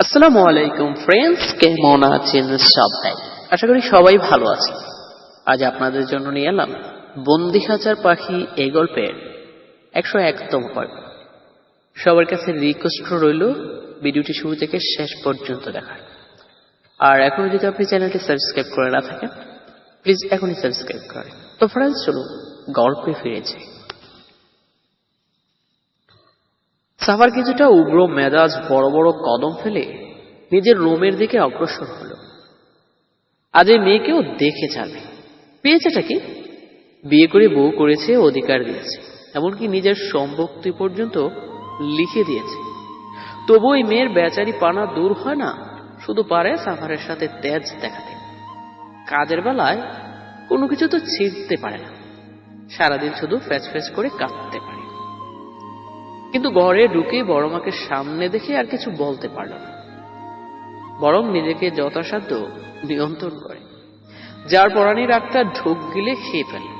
আসসালামু আলাইকুম ফ্রেন্ডস, কেমন আছেন সবাই? আশা করি সবাই ভালো আছেন। আজ আপনাদের জন্য নিয়ে এলাম বন্দি খাঁচার পাখি এই গল্পের 101তম পর্ব। সবার কাছে রিকোয়েস্ট রইল ভিডিওটি শুরু থেকে শেষ পর্যন্ত দেখার। আর এখনো যদি আপনি চ্যানেলটি সাবস্ক্রাইব করে না থাকেন, প্লিজ এখনই সাবস্ক্রাইব করেন। তো ফ্রেন্ডস, চলুন গল্পে ফিরে যাই। সাফার কিছুটা উগ্র মেজাজ বড় বড় কদম ফেলে নিজের রুমের দিকে অগ্রসর হলো। আজ এই মেয়েকেও দেখে যাবে। পেয়েছেটা কি? বিয়ে করে বউ করেছে, অধিকার দিয়েছে, এমনকি নিজের সম্পত্তি পর্যন্ত লিখে দিয়েছে। তবু এই মেয়ের বেচারি পানা দূর হয় না, শুধু পারে সাফারের সাথে তেজ দেখাতে। কাজের বেলায় কোনো কিছু তো ছিঁড়তে পারে না, সারাদিন শুধু ফ্যাচ ফ্যাচ করে কাঁদতে পারে। কিন্তু ঘরে ঢুকে বড় মাকে সামনে দেখে আর কিছু বলতে পারল না, বরং নিজেকে যথাসাধ্য নিয়ন্ত্রণ করে। যার পরাণীর রাগটা ঢোক গিলে খেয়ে ফেলে।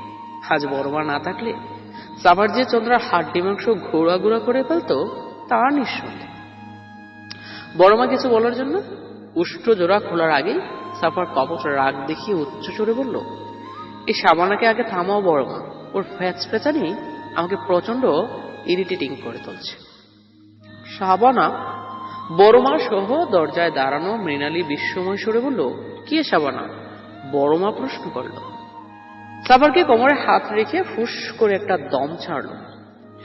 আজ বড় মা না থাকলে সাফার যে চন্দ্রার হাড্ডি মাংস ঘোড়া ঘোড়া করে ফেলতো তা নিঃসন্দেহ। বড় মা কিছু বলার জন্য উষ্ট্র জোড়া খোলার আগেই সাফার কপট রাগ দেখিয়ে উচ্চ স্বরে বলল, এই সাবানাকে আগে থামাও বড় মা, ওর ফ্যাচ ফ্যাচানি আমাকে প্রচন্ড ইরিটেটিং করে তুলছে। সাবানা বড় মা সহ দরজায় দাঁড়ানো মৃণালী বিস্ময় সরে বলল, কে সাবানা? বড় মা প্রশ্ন করল। সাফারকে কোমরে হাত রেখে ফুস করে একটা দম ছাড়ল,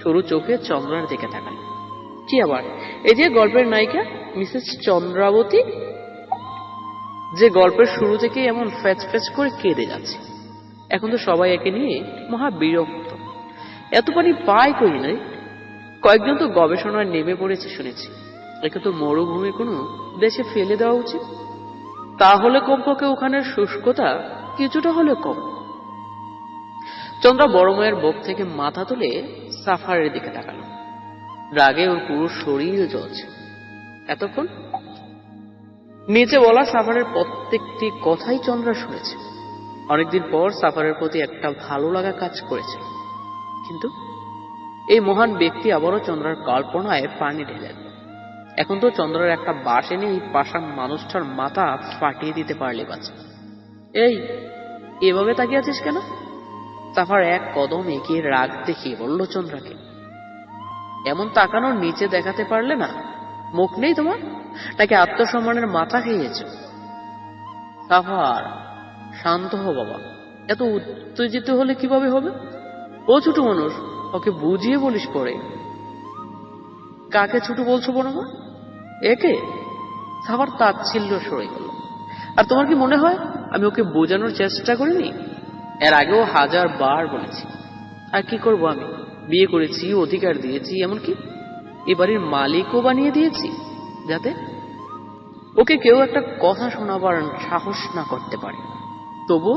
সরু চোখে চন্দ্রার দিকে তাকাল। কি আবার? এই যে গল্পের নায়িকা মিসেস চন্দ্রাবতী, যে গল্পের শুরু থেকে এমন ফ্যাচ ফ্যাচ করে কেঁদে যাচ্ছে। এখন তো সবাই একে নিয়ে মহা বিরক্ত। এত পানি পায় কই নাই? কয়েকজন তো গবেষণায় নেমে পড়েছে শুনেছি। একে তো মরুভূমি কোনো দেশে ফেলে দেওয়া উচিত, তাহলে কমপক্ষে ওখানের শুষ্কতা কিছুটা হলে কম। চন্দ্রা বড় মায়ের বুক থেকে মাথা তুলে সাফারের দিকে তাকালো। রাগে ওর পুরো শরীর জ্বলছে। এতক্ষণ নিচে বলা সাফারের প্রত্যেকটি কথাই চন্দ্রা শুনেছে। অনেকদিন পর সাফারের প্রতি একটা ভালো লাগা কাজ করেছে। কিন্তু এই মহান ব্যক্তি আবারও চন্দ্রার কল্পনায় পানি ঢেলেন। এখন তো চন্দ্রার একটা বাস এনে এই পাষাণ মানুষটার মাথা ফাটিয়ে দিতে পারলে বাঁচে। এই, এভাবে তাকিয়ে আছিস কেন? সাফার এক কদম এগিয়ে রাগ দেখিয়ে বলল চন্দ্রাকে, এমন তাকানোর নিচে দেখাতে পারলে না? মুখ নেই তোমার? নাকি আত্মসম্মানের মাথা খেয়েছ? সাফার, শান্ত হো বাবা। এত উত্তেজিত হলে কিভাবে হবে? ও ছোট মানুষ, ওকে বুঝিয়ে বলিস পরে। কাকে ছোট বলছো বড় মা? একে? সাফার তাচ্ছিল্য সরে গেল। আর তোমার কি মনে হয় আমি ওকে বোঝানোর চেষ্টা করিনি? এর আগেও 1000 বার বলেছি। আর কি করব আমি? বিয়ে করেছি, অধিকার দিয়েছি, এমনকি এ বাড়ির মালিকও বানিয়ে দিয়েছি, যাতে ওকে কেউ একটা কথা শোনাবার সাহস না করতে পারে। তবু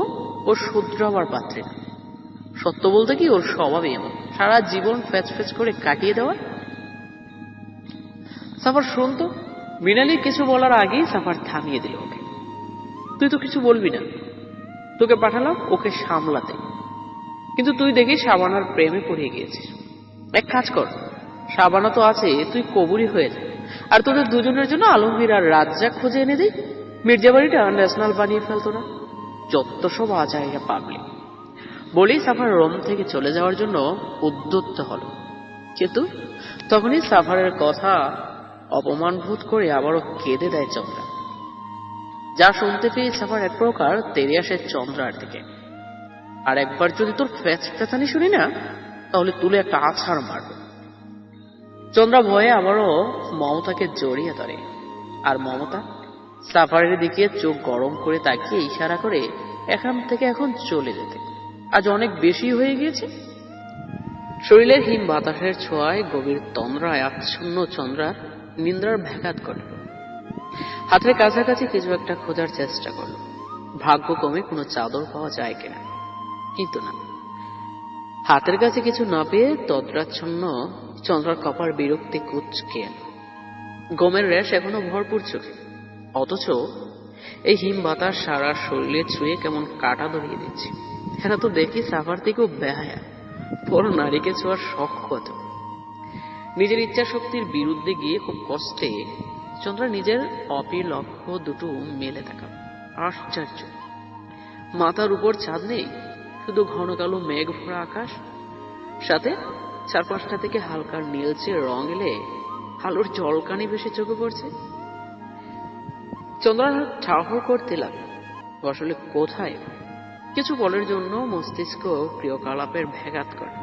ও শুধরাবার পাত্রে না। সত্য বলতে কি, ওর স্বভাবই এমন, সারা জীবন ফ্যাচ ফ্যাচ করে কাটিয়ে দেওয়ার। সাফার শুনতো। মৃণালী কিছু বলার আগেই সাফার থামিয়ে দিল ওকে। তুই তো কিছু বলবি না, তোকে পাঠালাম ওকে সামলাতে, কিন্তু তুই দেখি সাবানার প্রেমে পড়ে গিয়েছিস। এক কাজ কর, সাবানা তো আছে, তুই কবুরি হয়ে যা, আর তোদের দুজনের জন্য আলমগীর আর রাজ্জাক খুঁজে এনে দিই। মির্জাবাড়িটা ন্যাশনাল বানিয়ে ফেলতো না? যত সব আজাইরা পাবলিক। বলেই সাফার রোম থেকে চলে যাওয়ার জন্য উদ্যত হল। কিন্তু তখনই সাফারের কথা অপমানবোধ করে আবারও কেঁদে দেয় চন্দ্রা। যা শুনতে পেয়ে সাফার এক প্রকার তেড়ে আসে চন্দ্রার দিকে। আর একবার যদি তোর ফ্যাচ ফ্যাচানি শুনি না, তাহলে তুলে একটা আছাড় মারব। চন্দ্রা ভয়ে আবারও মমতাকে জড়িয়ে ধরে। আর মমতা সাফারের দিকে চোখ গরম করে তাকিয়ে ইশারা করে এখান থেকে এখন চলে যেতে। আজ অনেক বেশি হয়ে গিয়েছে। শরীরের হিম বাতাসের ছোঁয়ায় গভীর তন্দ্রায় আচ্ছন্ন চন্দ্রার নিন্দ্রার ব্যাঘাত ঘটল। হাতের কাছাকাছি কিছু একটা খোঁজার চেষ্টা করল, ভাগ্য কমে কোনো চাদর পাওয়া যায় কিনা। কিন্তু না, হাতের কাছে কিছু না পেয়ে তদ্রাচ্ছন্ন চন্দ্রার কপার বিরক্তি কুঁচকে এল। গমের রেশ এখনো ভরপুর চোখে, অথচ এই হিম বাতাস সারা শরীরে ছুঁয়ে কেমন কাটা ধরিয়ে দিচ্ছে। এরা তো দেখি সাফার থেকেও বেহায়া। বড় নারীকে ছোঁয়ার শখ কত। নিজের ইচ্ছা শক্তির বিরুদ্ধে গিয়ে খুব কষ্টে চন্দ্রা নিজের লক্ষ্য দুটো মেলে তাকাল। আশ্চর্য, মাথার উপর চাঁদ নেই, শুধু ঘন কালো মেঘ ভরা আকাশ, সাথে চারপাশটা থেকে হালকা নীলচে রং এলে আলোর জলকানি ভেসে চোখে পড়ছে। চন্দ্রার হাত ঠাহর করতে লাগলো। আসলে কোথায়? কিছু বলার জন্য মস্তিষ্ক ক্রিয়কলাপের ব্যাঘাত করে।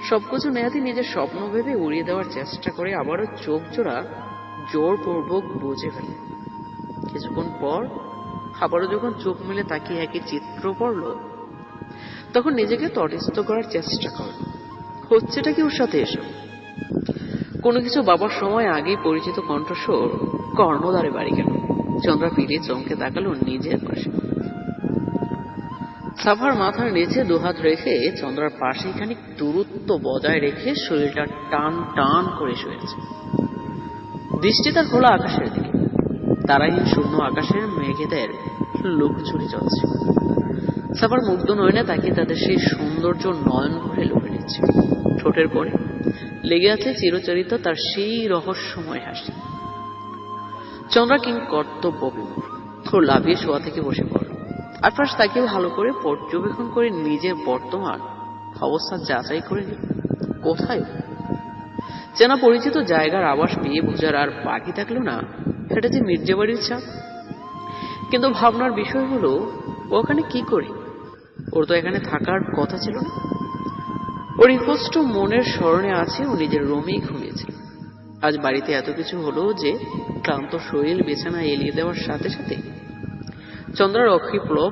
সবকিছু নেহাতি নিজের স্বপ্ন ভেবে উড়িয়ে দেওয়ার চেষ্টা করে আবারও চোখ জোড়া জোরপূর্বক বুঝে ফেলে। কিছুক্ষণ পর আবারও যখন চোখ মেলে তাকিয়ে একই চিত্র পড়ল, তখন নিজেকে তটস্থ করার চেষ্টা করল। হচ্ছেটা কি ওর সাথে এসব? কোনো কিছু বাবার সময় আগেই পরিচিত কণ্ঠস্বর কর্ণদ্বারে বাড়ি গেল। চন্দ্রা ফিরে চমকে তাকালো নিজের পাশে। সাফার মাথার নিচে দুহাত রেখে চন্দ্রার পাশে খানিক দূরত্ব বজায় রেখে শরীরটা টান টান করে শুয়েছে। দৃষ্টি তার খোলা আকাশের দিকে। তারাহীন শূন্য আকাশের মেঘেদের লুকোচুরি চলছে। সাফার মুগ্ধ নয়নে তাকিয়ে তাদের সেই সৌন্দর্য নয়ন ভরে লুকে নিচ্ছে। ঠোঁটের কোণে লেগে আছে চিরচরিত তার সেই রহস্যময় হাসি। চন্দ্রা কিং কর্তব্য বিমূঢ় লাফিয়ে শোয়া থেকে বসে পড়ল। আরপাশ তাকে ভালো করে পর্যবেক্ষণ করে নিজের বর্তমান অবস্থা যাচাই করে নিল। কোথায়? চেনা পরিচিত জায়গার আভাস পেয়ে বোঝার আর বাকি থাকলো না এটা যে মির্জাবাড়ির ছাদ। কিন্তু ভাবনার বিষয় হলো, ওখানে কি করে? ওর তো এখানে থাকার কথা ছিল না। ওর স্পষ্ট মনের স্মরণে আছে ও নিজের রুমেই ঘুমিয়েছিল। আজ বাড়িতে এত কিছু হলো যে ক্লান্ত শরীর বিছানায় এলিয়ে দেওয়ার সাথে সাথে চন্দ্রার অক্ষিপ্লব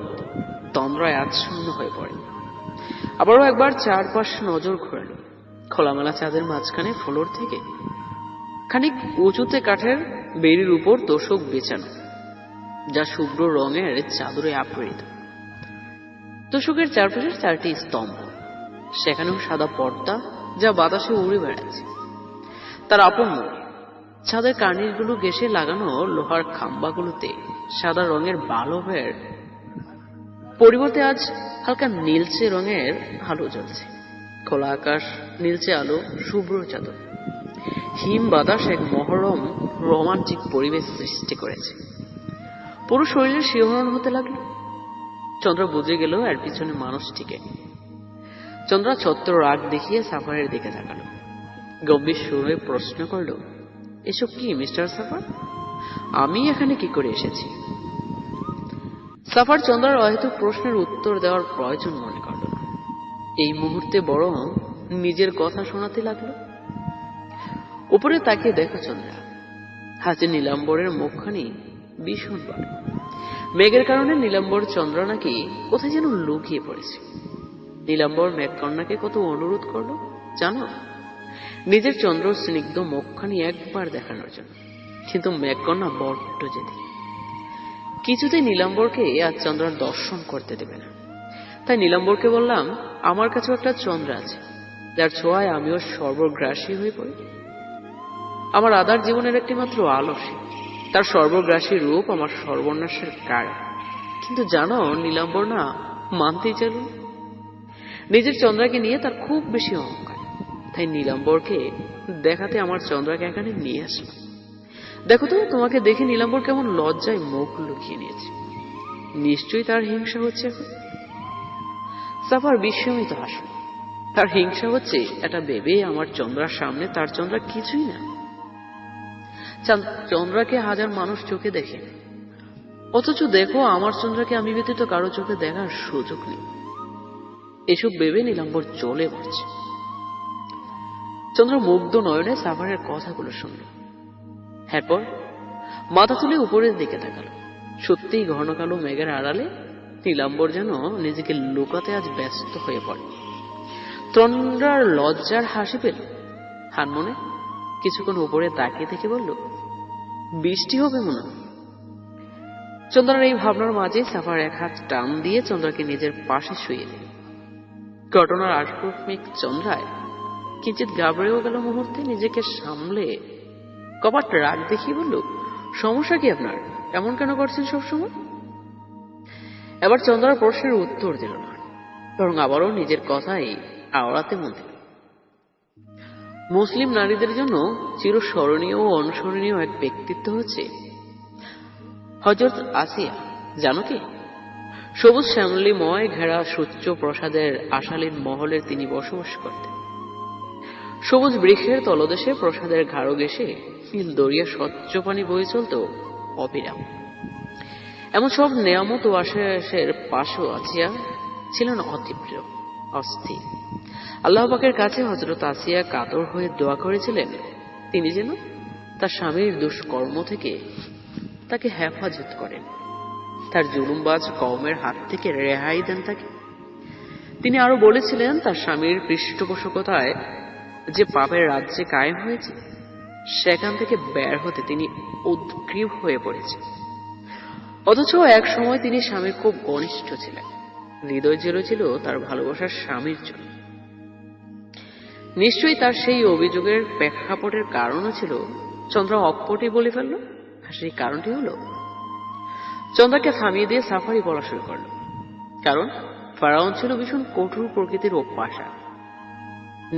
তন্দ্রায় আচ্ছন্ন হয়ে পড়ে। আবারও একবার চারপাশ নজর ঘোরালো। খোলামেলা চাঁদের মাঝখানে ফ্লোর থেকে খানিক উঁচুতে কাঠের বেড়ির উপর তোষক বিছানো, যা শুভ্র রঙের চাদরে আবৃত। তোষকের চারপাশে 4টি স্তম্ভ, সেখানেও সাদা পর্দা যা বাতাসে উড়ে বেড়াচ্ছে। তার আপন মনে ছাদের কার্নিশগুলো ঘেঁষে লাগানো লোহার খাম্বাগুলোতে সাদা রঙের বাল্বের পরিবর্তে আজ হালকা নীলচে রঙের আলো জ্বলছে। খোলা আকাশ, নীলচে আলো, শুভ্র চাদর, হিম বাতাস এক মহরম রোমান্টিক পরিবেশ সৃষ্টি করেছে। পুরো শরীরে শিহরণ হতে লাগলো। চন্দ্র বুঝে গেল এর পিছনে মানুষটিকে। চন্দ্রা ছত্র রাগ দেখিয়ে সাফারের দিকে তাকালো। গম্ভীর সুরে প্রশ্ন করল, এসব কি মিস্টার সাফার? আমি এখানে কি করে এসেছি? সাফার চন্দ্রার অহেতুক প্রশ্নের উত্তর দেওয়ার প্রয়োজন মনে করল না। এই মুহূর্তে বরং নিজের কথা শোনাতে লাগলো। উপরে তাকিয়ে দেখো চন্দ্রা, হাতে নীলাম্বরের মুখখানি ভীষণ বড়। মেঘের কারণে নীলাম্বর চন্দ্রা নাকি কোথায় যেন লুকিয়ে পড়েছে। নীলাম্বর মেঘকন্যাকে কত অনুরোধ করলো জানো, নিজের চন্দ্র স্নিগ্ধ মুখখানি একবার দেখানোর জন্য। কিন্তু মেঘকন্যা বড্ড জেদি। কিছুতেই নীলাম্বরকে আজ চন্দ্রার দর্শন করতে দেবে না। তাই নীলাম্বরকে বললাম, আমার কাছেও একটা চন্দ্র আছে, যার ছোঁয়ায় আমিও সর্বগ্রাসী হয়ে পড়ি। আমার আদার জীবনের একটি মাত্র আলো সে। তার সর্বগ্রাসী রূপ আমার সর্বনাশের কারণ। কিন্তু জানো, নীলাম্বর না মানতেই চাইল। নিজের চন্দ্রাকে নিয়ে তার খুব বেশি অহংকার। তাই নীলাম্বরকে দেখাতে আমার চন্দ্রাকে এখানে নিয়ে আসলাম। দেখো তো, তোমাকে দেখে নীলাম্বর কেমন লজ্জায় মুখ লুকিয়ে নিয়েছে। নিশ্চয়ই তার হিংসা হচ্ছে এখন। সাফার বিস্মিত হাসল। তার হিংসা হচ্ছে এটা ভেবে আমার চন্দ্রার সামনে তার চন্দ্রা কিছুই না। চন্দ্রাকে হাজার মানুষ চোখে দেখে, অথচ দেখো আমার চন্দ্রাকে আমি ব্যতীত কারো চোখে দেখার সুযোগ নেই। এসব ভেবে নীলাম্বর চলে পড়ছে। চন্দ্র মুগ্ধ নয়নে সাফারের কথাগুলো শুনল। এরপর মাথা তুলে উপরের দিকে তাকালো। সত্যিই ঘন কালো মেঘের আড়ালে নীলাম্বর যেন নিজেকে লুকাতে আজ ব্যস্ত হয়ে পড়ে। চন্দ্রার লজ্জার হাসি পেল হানমনে। কিছুক্ষণ উপরে তাকিয়ে থেকে বলল, বৃষ্টি হবে মনে হয়। চন্দ্রার এই ভাবনার মাঝে সাফার এক হাত টান দিয়ে চন্দ্রাকে নিজের পাশে শুয়ে দিল। ঘটনার আকস্মিক চন্দ্রায় কিঞ্চিত ঘাবড়েও গেল মুহূর্তে। নিজেকে সামলে কপাট রাগ দেখিয়ে বলল, সমস্যা কি আপনার? এমন কেন করছেন সবসময়? এবার চন্দ্রার প্রশ্নের উত্তর দিল না, বরং আবারও নিজের কথাই আওড়াতে মন দিল। মুসলিম নারীদের জন্য চিরস্মরণীয় ও অনুসরণীয় এক ব্যক্তিত্ব হচ্ছে হযরত আসিয়া। জানো কি, সবুজ শ্যামলিময় ঘেরা সুচ্চ প্রসাদের আশালীন মহলে তিনি বসবাস করতেন। সবুজ বৃক্ষের তলদেশে প্রসাদের ঘাড় ঘেঁষে নীল দরিয়া স্বচ্ছ পানি বয়ে চলত অবিরাম। এমন সব নেয়ামত ও আশের পাশেও আসিয়া ছিলেন অতীব্র, অস্থির। আল্লাহ পাকের কাছে হযরত আসিয়া কাতর হয়ে দোয়া করেছিলেন তিনি যেন তার স্বামীর দুষ্কর্ম থেকে তাকে হেফাজত করেন, তার জুলুমবাজ কওমের হাত থেকে রেহাই দেন তাকে। তিনি আরো বলেছিলেন তার স্বামীর পৃষ্ঠপোষকতায় যে পাপের রাজ্যে কায়েম হয়েছে সেখান থেকে বের হতে তিনি উদ্গ্রীব হয়ে পড়েছেন। অথচ এক সময় তিনি স্বামীর খুব ঘনিষ্ঠ ছিলেন, হৃদয় ছিল তার ভালোবাসার স্বামীর জন্য। নিশ্চয়ই তার সেই অভিযোগের প্রেক্ষাপটের কারণও ছিল চন্দ্রা অকপটে বলে ফেলল। সেই কারণটি হলো চন্দ্রাকে থামিয়ে দিয়ে সাফারি বলা শুরু করল। কারণ ফেরাউন ছিল ভীষণ কঠোর প্রকৃতির অভ্যাসা।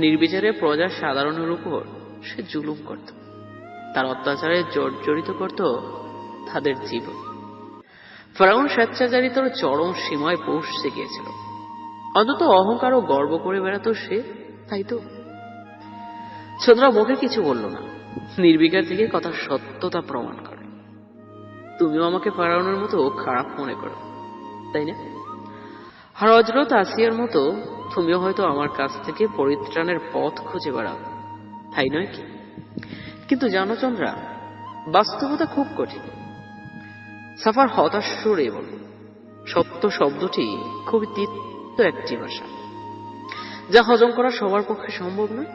নির্বিচারে প্রজার সাধারণের উপর সে জুলুম করত, তার অত্যাচারে জর্জরিত করত তাদের জীবন। ফেরাউন স্বেচ্ছাচারিতার চরম সীমায় পৌঁছে গিয়েছিল। অন্তত অহংকার ও গর্ব করে বেড়াতো সে, তাই তো। চন্দ্রা মুখে কিছু বলল না, নির্বিকার থেকে কথার সত্যতা প্রমাণ করে। তুমিও আমাকে ফেরাউনের মতো খারাপ মনে করো, তাই না? আর হযরত আসিয়ার মতো তুমিও হয়তো আমার কাছ থেকে পরিত্রাণের পথ খুঁজে বেড়াও, তাই নয় কি? কিন্তু জানো চন্দ্রা, বাস্তবতা খুব কঠিন। সাফার হতাশ সুরে বলল, সত্য শব্দটি খুবই তিক্ত একটি ভাষা, যা হজম করা সবার পক্ষে সম্ভব নয়।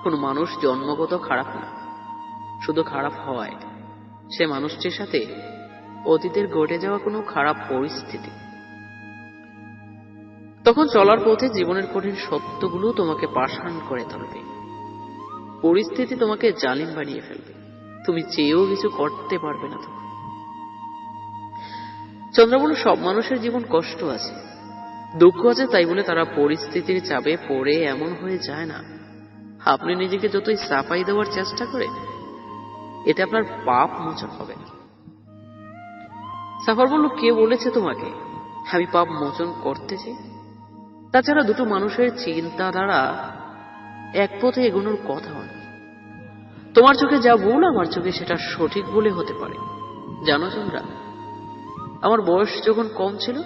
কোন মানুষ জন্মগত খারাপ না, শুধু খারাপ হয় সে মানুষটির সাথে অতীতের ঘটে যাওয়া কোনো খারাপ পরিস্থিতি। তখন চলার পথে জীবনের কঠিন সত্যগুলো তোমাকে পাষাণ করে তুলবে, পরিস্থিতি তোমাকে জালিম বানিয়ে ফেলবে, তুমি চেয়েও কিছু করতে পারবে না তখন। চন্দ্রা বলল, সব মানুষের জীবন কষ্ট আছে, দুঃখ আছে, তাই বলে তারা পরিস্থিতির চাপে পড়ে এমন হয়ে যায় না। আপনি নিজেকে যতই সাফাই দেওয়ার চেষ্টা করেন, এতে আপনার পাপ মোচন হবে না। সাফার বলল, কে বলেছে তোমাকে আমি পাপ মোচন করতেছি? তাছাড়া দুটো মানুষের চিন্তাধারা এক পথে এগোনোর কথা হয়। তোমার চোখে যা ভুল আমার চোখে সেটা সঠিক বলে হতে পারে। জানো চন্দ্রা, আমার বয়স যখন কম ছিল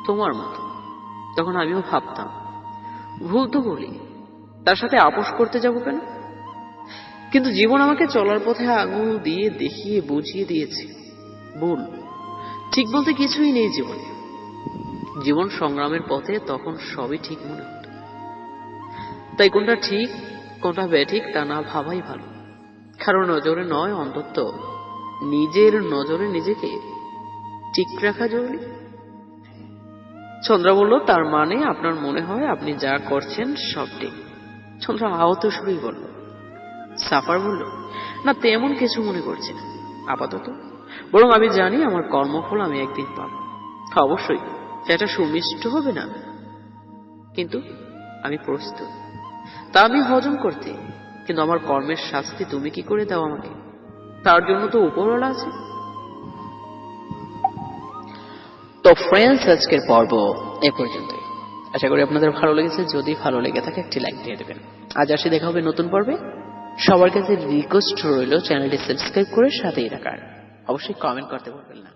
তোমার মতো, তখন আমিও ভাবতাম ভুল তো বলি, তার সাথে আপোষ করতে যাব কেন? কিন্তু জীবন আমাকে চলার পথে আঙুল দিয়ে দেখিয়ে বুঝিয়ে দিয়েছে ভুল ঠিক বলতে কিছুই নেই জীবনে। জীবন সংগ্রামের পথে তখন সবই ঠিক মনে হতো। তাই কোনটা ঠিক কোনটা বেঠিক তা না ভাবাই ভালো। কারো নজরে নয়, অন্তত নিজের নজরে নিজেকে ঠিক রাখা জরুরি। চন্দ্রা বলল, তার মানে আপনার মনে হয় আপনি যা করছেন সব ঠিক? চন্দ্রা আহত সুরেই বলল। সাফার বলল, না, তেমন কিছু মনে করছি না আপাতত, বরং আমি জানি আমার কর্মফল আমি একদিন পাব। অবশ্যই সেটা সুমিষ্ট হবে না, কিন্তু আমি প্রস্তুত তা আমি হজম করতে। কিন্তু আমার কর্মের শাস্তি তুমি কি করে দাও আমাকে? তার জন্য তো উপরওয়ালা আছে। তো ফ্রেন্ডস, আজকের পর্ব এ পর্যন্তই। আশা করি আপনাদের ভালো লেগেছে। যদি ভালো লেগে থাকে একটি লাইক দিয়ে দেবেন। আজ আসি, দেখা হবে নতুন পর্বে। সবার কাছে রিকোয়েস্ট রইল চ্যানেলটি সাবস্ক্রাইব করে সাথেই রাখার। অবশ্যই কমেন্ট করতে ভুলবেন না।